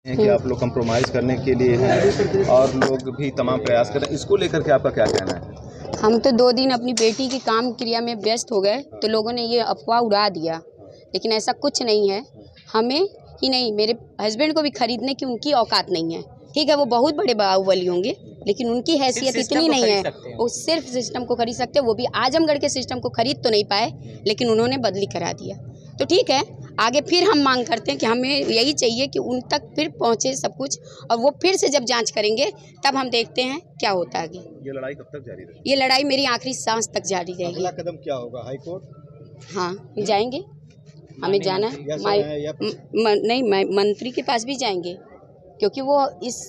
हैं कि आप लोग कंप्रोमाइज़ करने के लिए हैं और लोग भी तमाम प्रयास कर रहे हैं, इसको लेकर के आपका क्या कहना है? हम तो 2 दिन अपनी बेटी की काम क्रिया में व्यस्त हो गए तो लोगों ने ये अफवाह उड़ा दिया, लेकिन ऐसा कुछ नहीं है। हमें ही नहीं, मेरे हस्बैंड को भी खरीदने की उनकी औकात नहीं है। ठीक है, वो बहुत बड़े बाहुबली होंगे, लेकिन उनकी हैसियत इतनी नहीं है। वो सिर्फ सिस्टम को खरीद सकते हैं, वो भी आजमगढ़ के सिस्टम को खरीद तो नहीं पाए, लेकिन उन्होंने बदली करा दिया। तो ठीक है, आगे फिर हम मांग करते हैं कि हमें यही चाहिए कि उन तक फिर पहुंचे सब कुछ, और वो फिर से जब जांच करेंगे तब हम देखते हैं क्या होता है आगे। ये लड़ाई कब तक जारी रहेगी? ये लड़ाई मेरी आखिरी सांस तक जारी रहेगी। अगला कदम क्या होगा? High court? हाँ, जाएंगे, हमें जाना है। नहीं, मंत्री के पास भी जाएंगे, क्योंकि वो इस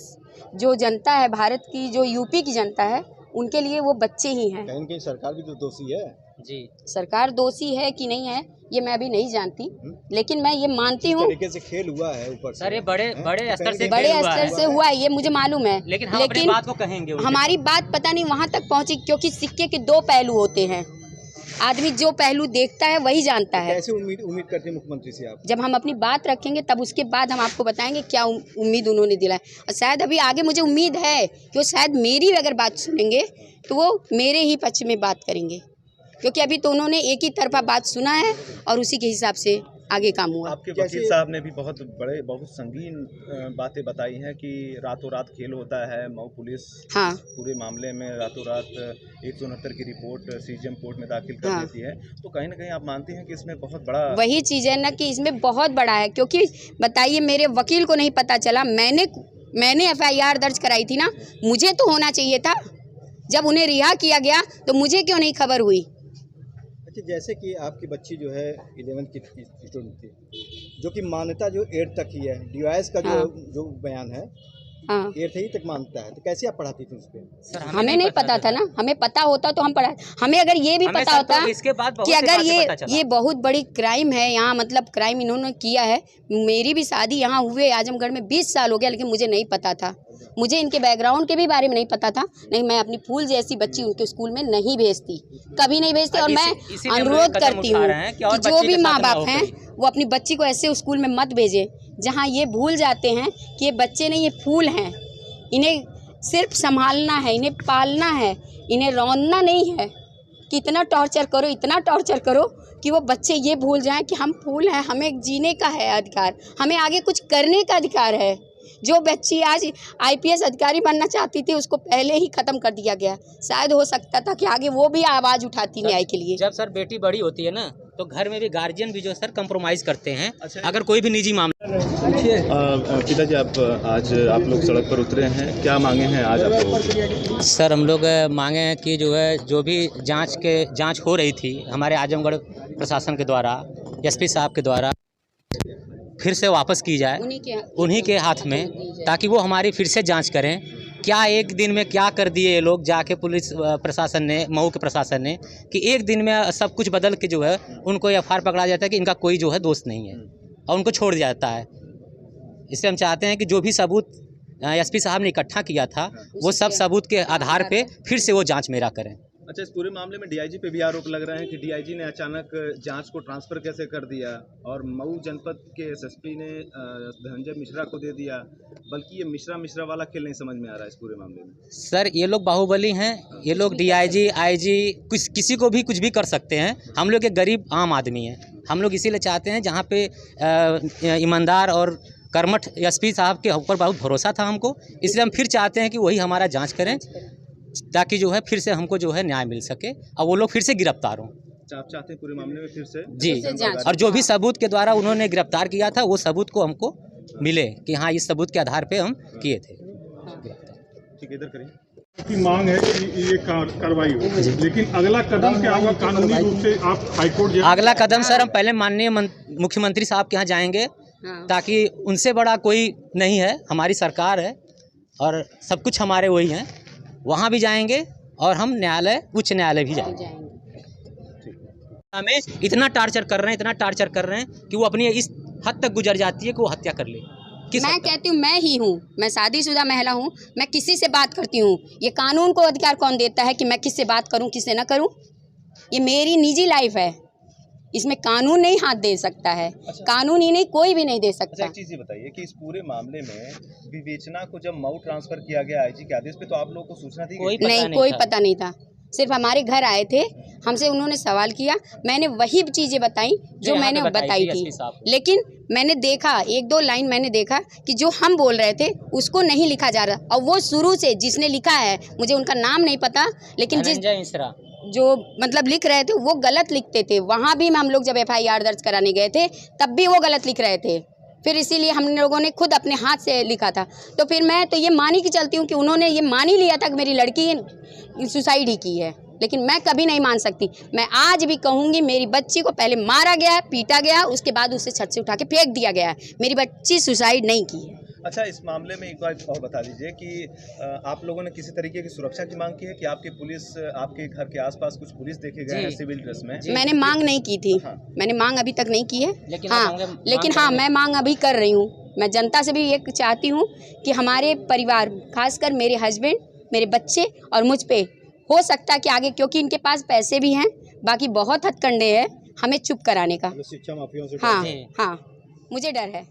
जो जनता है भारत की, जो यूपी की जनता है, उनके लिए वो बच्चे ही हैं। कहीं कहीं सरकार भी तो दोषी है जी। सरकार दोषी है कि नहीं है ये मैं अभी नहीं जानती, लेकिन मैं ये मानती हूँ तरीके से खेल हुआ है ऊपर सर, ये बड़े स्तर से हुआ है, ये मुझे मालूम है। लेकिन हम अपनी बात को कहेंगे, हमारी बात पता नहीं वहाँ तक पहुँची, क्योंकि सिक्के के 2 पहलू होते हैं। आदमी जो पहलू देखता है वही जानता है। कैसे उम्मीद करते हैं मुख्यमंत्री से आप? जब हम अपनी बात रखेंगे तब उसके बाद हम आपको बताएंगे क्या उम्मीद उन्होंने दिलाए। और शायद अभी आगे मुझे उम्मीद है कि वो शायद मेरी अगर बात सुनेंगे तो वो मेरे ही पक्ष में बात करेंगे, क्योंकि अभी तो उन्होंने एक ही तरफा बात सुना है और उसी के हिसाब से आगे काम हुआ। आपके वकील साहब ने भी बहुत संगीन बातें बताई हैं कि रातों रात खेल होता है। मऊ पुलिस हाँ, पूरे मामले में रातों रात 169 की रिपोर्ट सीजीएम कोर्ट में दाखिल कर देती है, तो कहीं ना कहीं आप मानते हैं कि इसमें बहुत बड़ा वही चीज़ है ना कि इसमें बहुत बड़ा है। क्योंकि बताइए, मेरे वकील को नहीं पता चला, मैंने FIR दर्ज कराई थी ना, मुझे तो होना चाहिए था। जब उन्हें रिहा किया गया तो मुझे क्यों नहीं खबर हुई? अच्छा, जैसे कि आपकी बच्ची जो है 11th की स्टूडेंट थी, जो कि मान्यता जो 8 तक ही है, DOS का जो बयान है, हाँ, 8 ही तक मानता है, तो कैसे आप पढ़ाती थी उस पर? हमें नहीं पता था ना, हमें पता होता तो हम पढ़ा। हमें अगर ये भी पता होता कि अगर ये बहुत बड़ी क्राइम है यहाँ, मतलब क्राइम इन्होंने किया है। मेरी भी शादी यहाँ हुए आजमगढ़ में 20 साल हो गया, लेकिन मुझे नहीं पता था। मुझे इनके बैकग्राउंड के भी बारे में नहीं पता था। नहीं, मैं अपनी फूल जैसी बच्ची उनके स्कूल में नहीं भेजती, कभी नहीं भेजती। और मैं अनुरोध करती हूँ कि जो भी माँ बाप हैं वो अपनी बच्ची को ऐसे स्कूल में मत भेजें जहाँ ये भूल जाते हैं कि ये बच्चे नहीं, ये फूल हैं। इन्हें सिर्फ संभालना है, इन्हें पालना है, इन्हें रौंदना नहीं है। कि इतना टॉर्चर करो, इतना टॉर्चर करो कि वो बच्चे ये भूल जाएं कि हम फूल हैं, हमें जीने का है अधिकार, हमें आगे कुछ करने का अधिकार है। जो बच्ची आज IPS अधिकारी बनना चाहती थी, उसको पहले ही खत्म कर दिया गया। शायद हो सकता था कि आगे वो भी आवाज़ उठाती न्याय के लिए। जब सर बेटी बड़ी होती है ना, तो घर में भी गार्जियन भी जो सर कंप्रोमाइज करते हैं। अगर कोई भी निजी मामला। पिताजी, आज आप लोग सड़क पर उतरे हैं, क्या मांगे हैं आज आप लोग? सर, हम लोग मांगे हैं कि जो भी जांच हो रही थी हमारे आजमगढ़ प्रशासन के द्वारा, SP साहब के द्वारा, फिर से वापस की जाए उन्हीं के हाथ में, ताकि वो हमारी फिर से जांच करें। क्या एक दिन में क्या कर दिए ये लोग, जाके पुलिस प्रशासन ने, मऊ के प्रशासन ने, कि एक दिन में सब कुछ बदल के जो है उनको FIR पकड़ा जाता है कि इनका कोई जो है दोस्त नहीं है, और उनको छोड़ दिया जाता है। इससे हम चाहते हैं कि जो भी सबूत SP साहब ने इकट्ठा किया था, वो सब सबूत के आधार पे फिर से वो जांच मेरा करें। अच्छा, इस पूरे मामले में DIG पे भी आरोप लग रहे हैं कि DIG ने अचानक जांच को ट्रांसफर कैसे कर दिया, और मऊ जनपद के SSP ने धनंजय मिश्रा को दे दिया। बल्कि ये मिश्रा वाला खेल नहीं समझ में आ रहा है इस पूरे मामले में। सर, ये लोग बाहुबली हैं, ये लोग DIG IG किसी को भी कुछ भी कर सकते हैं। हम लोग एक गरीब आम आदमी हैं। हम लोग इसीलिए चाहते हैं, जहाँ पे ईमानदार और कर्मठ SP साहब के ऊपर बहुत भरोसा था हमको, इसलिए हम फिर चाहते हैं कि वही हमारा जांच करें, ताकि जो है फिर से हमको जो है न्याय मिल सके और वो लोग फिर से गिरफ्तार हों। आप चाहते हैं पूरे मामले में फिर से? जी, और जो भी सबूत के द्वारा उन्होंने गिरफ्तार किया था, वो सबूत को हमको मिले कि हाँ, इस सबूत के आधार पे हम किए थे। ठीक है, इधर करिए। की मांग है कि ये कार्रवाई हो, लेकिन अगला कदम क्या होगा? कानूनी रूप से आप हाईकोर्ट? अगला कदम सर, हम पहले माननीय मुख्यमंत्री साहब के यहाँ जाएंगे, ताकि उनसे बड़ा कोई नहीं है, हमारी सरकार है और सब कुछ हमारे वही हैं। वहाँ भी जाएंगे और हम उच्च न्यायालय भी जाएंगे। हमें इतना टार्चर कर रहे हैं कि वो अपनी इस हद तक गुजर जाती है कि वो हत्या कर ले। मैं कहती हूँ, मैं ही हूँ, मैं शादीशुदा महिला हूँ, मैं किसी से बात करती हूँ। ये कानून को अधिकार कौन देता है कि मैं किससे बात करूँ, किससे न करूँ? ये मेरी निजी लाइफ है, इसमें कानून नहीं हाथ दे सकता है। कानून ही नहीं, कोई भी नहीं दे अच्छा, सकता। एक चीज़ ये बताइए कि इस पूरे मामले में विवेचना को जब मऊ ट्रांसफर किया गया आईजी के आदेश पे, तो आप लोगों को सूचना दी गई? नहीं, कोई पता नहीं था। सिर्फ हमारे घर आए थे, हमसे उन्होंने सवाल किया, मैंने वही चीज़ें बताई जो मैंने बताई थी। लेकिन मैंने देखा, 1-2 लाइन मैंने देखा कि जो हम बोल रहे थे उसको नहीं लिखा जा रहा, और वो शुरू से जिसने लिखा है, मुझे उनका नाम नहीं पता, लेकिन जो मतलब लिख रहे थे वो गलत लिखते थे। वहाँ भी हम लोग जब FIR दर्ज कराने गए थे तब भी वो गलत लिख रहे थे। फिर इसीलिए हम लोगों ने खुद अपने हाथ से लिखा था। तो फिर मैं तो ये मान ही के चलती हूँ कि उन्होंने ये मान ही लिया था कि मेरी लड़की सुसाइड ही की है, लेकिन मैं कभी नहीं मान सकती। मैं आज भी कहूँगी, मेरी बच्ची को पहले मारा गया, पीटा गया, उसके बाद उसे छत से उठा के फेंक दिया गया है। मेरी बच्ची सुसाइड नहीं की है। अच्छा, इस मामले में एक बात और बता दीजिए कि आप लोगों ने किसी तरीके की सुरक्षा की मांग की है कि आपकी पुलिस, आपके घर के आसपास कुछ पुलिस देखे गए हैं सिविल ड्रेस में? मैंने मांग नहीं की थी। हाँ। मैंने मांग अभी तक नहीं की है। लेकिन मैं मांग अभी कर रही हूँ। मैं जनता से भी ये चाहती हूँ कि हमारे परिवार, खासकर मेरे हस्बैंड, मेरे बच्चे और मुझ पे हो सकता है कि आगे, क्योंकि इनके पास पैसे भी हैं, बाकी बहुत हथकंडे हैं हमें चुप कराने का। शिक्षा माफियों से हाँ, मुझे डर है।